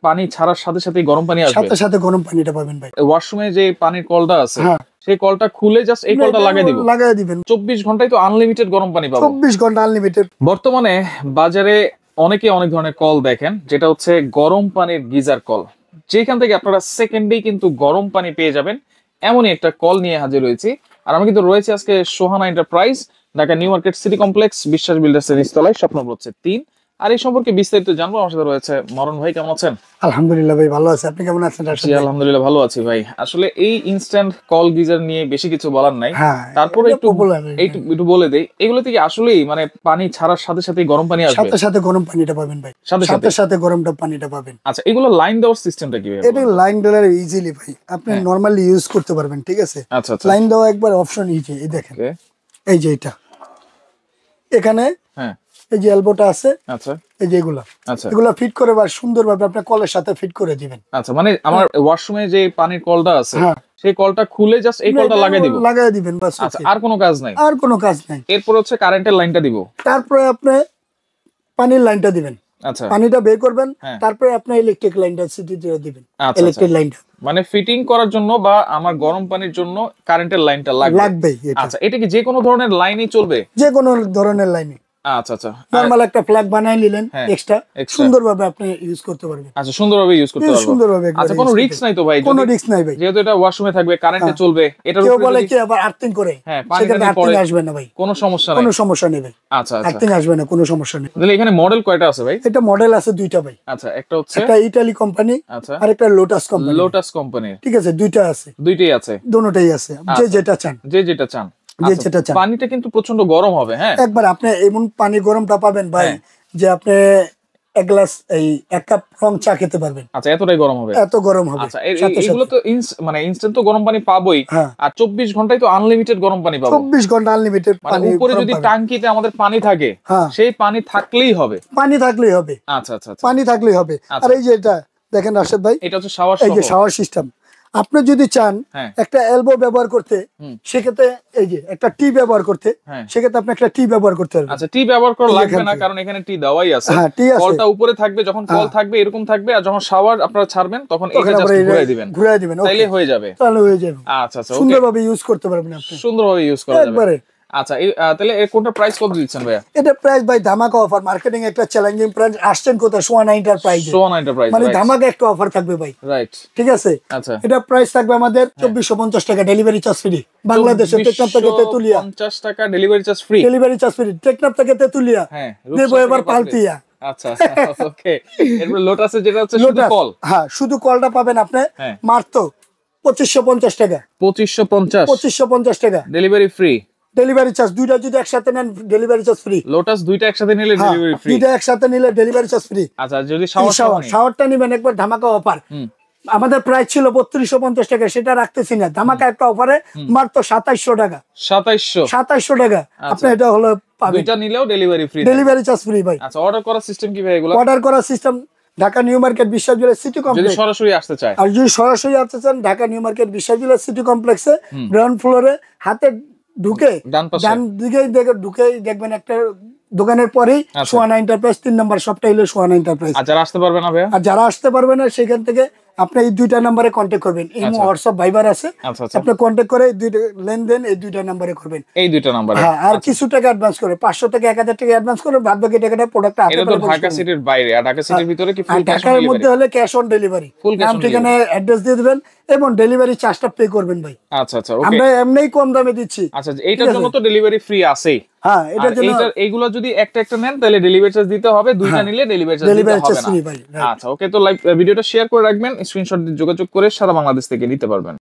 পানি ছাড়ার সাথে সাথে গরম পানি আসবে, সাথে সাথে গরম পানিটা পাবেন ভাই। ওয়াশরুমে যে পানির কলটা আছে সেই কলটা খুলে জাস্ট এই কলটা লাগাই দিবেন 24 ঘন্টায় তো আনলিমিটেড গরম পানি পাবো। 24 ঘন্টা আনলিমিটেড। বর্তমানে বাজারে অনেকে অনেক ধরনের কল দেখেন, যেটা হচ্ছে গরম পানির গিজার কল, যেখান থেকে আপনারা সেকেন্ডেই কিন্তু গরম পানি পেয়ে যাবেন। এমনই একটা কল নিয়ে হাজির হয়েছি। আর আমি কিন্তু রয়েছে আজকে Sohana enterprise, Dhaka new market city complex, বিশ্বাস বিল্ডার্সের নিচতলায়, স্বপ্নপুর হচ্ছে 3। আর এই সম্পর্কে বিস্তারিত জানবো। আমার সাথে রয়েছে মরণ ভাই। কেমন আছেন? আলহামদুলিল্লাহ ভাই, ভালো আছি। আপনি কেমন আছেন? জি আলহামদুলিল্লাহ ভালো আছি ভাই। আসলে এই ইনস্ট্যান্ট কল গিজার নিয়ে বেশি কিছু বলার নাই, তারপরে একটু বলে দেই এগুলো থেকে আসলেই মানে পানি ছাড়ার সাথে সাথে গরম পানি আসবে, সাথে সাথে গরম পানিটা পাবেন ভাই, সাথে সাথে গরমটা পানিটা পাবেন। আচ্ছা, এগুলো লাইন দেওয়ার সিস্টেমটা কি ভাই? এটা লাইন দেওয়ার ইজিলি ভাই, আপনি নরমালি ইউজ করতে পারবেন, ঠিক আছে? আচ্ছা আচ্ছা, লাইন দেওয়া একবার অপশন ইজি। এই দেখেন, এই যে এটা এখানে এই যে এলবোটা আছে, আচ্ছা এই যে এগুলা ফিট করে বা সুন্দরভাবে আপনার কলের সাথে ফিট করে দিবেন। আচ্ছা, মানে আমার ওয়াশরুমে যে পানির কলটা আছে সেই কলটা খুলে জাস্ট এই কলটা লাগাই দিবেন বাস। আচ্ছা, আর কোনো কাজ নাই? আর কোনো কাজ নাই। এরপর হচ্ছে কারেন্টের লাইনটা দিব, তারপরে আপনি পানির লাইনটা দিবেন। আচ্ছা, পানিটা বের করবেন, তারপরে আপনি ইলেকট্রিক লাইনটা সিটি দিয়ে দিবেন। ইলেকট্রিক লাইনটা মানে ফিটিং করার জন্য বা আমার গরম পানির জন্য কারেন্টের লাইনটা লাগবে। আচ্ছা, এটা কি যে কোনো ধরনের লাইনই চলবে? যে কোনো ধরনের লাইনে। আচ্ছা আচ্ছা, নরমাল একটা প্লাগ বানাই নিলেন এক্সট্রা, সুন্দরভাবে আপনি ইউজ করতে পারবেন। আচ্ছা, সুন্দরভাবে ইউজ করতে পারবেন, সুন্দরভাবে। আচ্ছা, কোনো রিস্ক নাই তো ভাই? কোনো রিস্ক নাই ভাই, যেহেতু এটা ওয়াশরুমে থাকবে, কারেন্টে চলবে। এটা কেউ বলে কি আবার আর্থিং করে, সেটা আর্থিং আসবে না ভাই, কোনো সমস্যা নাই, কোনো সমস্যা নেই ভাই। আচ্ছা আচ্ছা, আর্থিং আসবে না, কোনো সমস্যা নেই। তাহলে এখানে মডেল কয়টা আছে ভাই? এটা মডেল আছে দুইটা ভাই। আচ্ছা, একটা হচ্ছে একটা ইতালি কোম্পানি, আচ্ছা, আর একটা লোটাস কোম্পানি। লোটাস কোম্পানি, ঠিক আছে, দুইটা আছে, দুইটাই আছে, দুটোটাই আছে, যে যেটা চান, যে যেটা চান। পানিটা কিন্তু প্রচন্ড গরম হবে। হ্যাঁ, একবার আপনি এমন পানি গরমটা পাবেন ভাই যে আপনি এক গ্লাস এক কাপ রং চা খেতে পারবেন। আচ্ছা, এতটাই গরম হবে? এত গরম হবে। আচ্ছা, এগুলো তো মানে ইনস্ট্যান্ট তো গরম পানি পাবোই, আর 24 ঘন্টায় তো আনলিমিটেড গরম পানি পাবো। 24 ঘন্টা আনলিমিটেড পানি। উপরে যদি ট্যাঙ্কিতে আমাদের পানি থাকে, সেই পানি থাকলেই হবে। পানি থাকলেই হবে। আচ্ছা আচ্ছা, পানি থাকলেই হবে। আর এই যে এটা দেখেন রাশেদ ভাই, এটা হচ্ছে শাওয়ার, এই যে শাওয়ার সিস্টেম। আপনি যদি চান একটা এলবো ব্যবহার করতে, সেক্ষেত্রে এই যে একটা টি ব্যবহার করতে, সেক্ষেত্রে আপনি একটা টি ব্যবহার করতে পারবেন। আচ্ছা, টি ব্যবহার করা লাগবে না, কারণ এখানে টি দেওয়াই আছে। কলটা উপরে থাকবে, যখন কল থাকবে এরকম থাকবে, আর যখন শাওয়ার আপনারা ছাড়বেন তখন এটা জাস্ট ঘুরায় দিবেন, তাইলে হয়ে যাবে। তাহলে হয়ে যাবে। আচ্ছা আচ্ছা, সুন্দরভাবে ইউজ করতে পারবেন আপনি, সুন্দরভাবে ইউজ করা যাবে একবারে। আচ্ছা, তাহলে এর কোনটা প্রাইস কত দিচ্ছেন ভাইয়া? এটা প্রাইস ভাই ধামাকা অফার, মার্কেটিং একটা চ্যালেঞ্জিং প্রাইস। আসছেন কোথায়? সোহানা এন্টারপ্রাইজ। সোহানা এন্টারপ্রাইজ মানে ধামাকা একটা অফার থাকবে ভাই, রাইট? ঠিক আছে। আচ্ছা, এটা প্রাইস থাকবে আমাদের 2450 টাকা, ডেলিভারি চার্জ ফ্রি। বাংলাদেশে টেকনাফ থেকে তেতুলিয়া 50 টাকা delivery charge free. Delivery charge free, Teknaf থেকে তেতুলিয়া। হ্যাঁ, দেব এবার পালতিয়া। আচ্ছা ওকে। এরপর লোটাসে যেটা হচ্ছে শুধু কল, হ্যাঁ শুধু কলটা পাবেন আপনি মাত্র 2550 টাকা। 2550 টাকা ডেলিভারি ফ্রি। ডেলিভারি চার্জ দুইটা যদি একসাথে নেন ডেলিভারি চার্জ ফ্রি। লোটাস দুইটা একসাথে নিলে ডেলিভারি ফ্রি, দুইটা একসাথে নিলে ডেলিভারি চার্জ ফ্রি। আচ্ছা, যদি শাওয়ারটা নেবেন একবার ধামাকা অফার। আমাদের প্রাইস ছিল 3250 টাকা, সেটা রাখতেছি না, ধামাকা একটা অফারে মাত্র 2700 টাকা। 2700 টাকা আপনি এটা হলো পাবেন, দুইটা নিলেও delivery free, delivery charge free ভাই। আচ্ছা, অর্ডার করার সিস্টেম কি ভাই এগুলো? অর্ডার করার সিস্টেম ঢাকা নিউ মার্কেট বিশ্বাস বিলাস সিটি কমপ্লেক্স। যদি সরাসরি আসতে চায়, আর যদি সরাসরি আসতে চান ঢাকা নিউ মার্কেট বিশ্বাস বিলাস সিটি কমপ্লেক্সে গ্রাউন্ড ফ্লোরে হাতে ঢুকে ডান দিকে ঢুকে দেখবেন একটা দোকানের পরেই সোহানা এন্টারপ্রাইজ 3 নম্বর শপটা হলো সোহানা এন্টারপ্রাইজ। আর যারা আসতে পারবে না ভাই, আর যারা আসতে পারবে না সেখান থেকে আপনি এই দুইটা নম্বরে কন্টাক্ট করবেন। এই হোয়াটসঅ্যাপ ভাইবার আছে, আপনি কন্টাক্ট করে এই দুইটা লেনদেন এই দুইটা নম্বরে করবেন, এই দুইটা নম্বরে। হ্যাঁ, আর কিছু টাকা অ্যাডভান্স করে 500 থেকে 1000 টাকা অ্যাডভান্স করে বাদ বাকি টাকাটা প্রোডাক্ট হাতে পাবেন। এটা তো ঢাকা সিটির বাইরে, আর ঢাকা সিটির ভিতরে কি ফুল ক্যাশ অন ডেলিভারি? ঢাকার মধ্যে হলে ক্যাশ অন ডেলিভারি, নাম ঠিকানা অ্যাড্রেস দিয়ে দিবেন এবং ডেলিভারি চার্জটা পে করবেন ভাই। আচ্ছা আচ্ছা, ওকে, আমরা এমনিই কম দামে দিচ্ছি। আচ্ছা, এইটার জন্য তো ডেলিভারি ফ্রি আছেই। হ্যাঁ, এটার জন্য এইগুলো যদি একটা একটা নেন তাহলে ডেলিভারি চার্জ দিতে হবে, দুইটা নিলে ডেলিভারি চার্জ দিতে হবে না। আচ্ছা ওকে, তো লাইভ ভিডিওটা শেয়ার করে রাখবেন, স্ক্রিনশট দিয়ে যোগাযোগ করে সারা বাংলাদেশ থেকে নিতে পারবেন।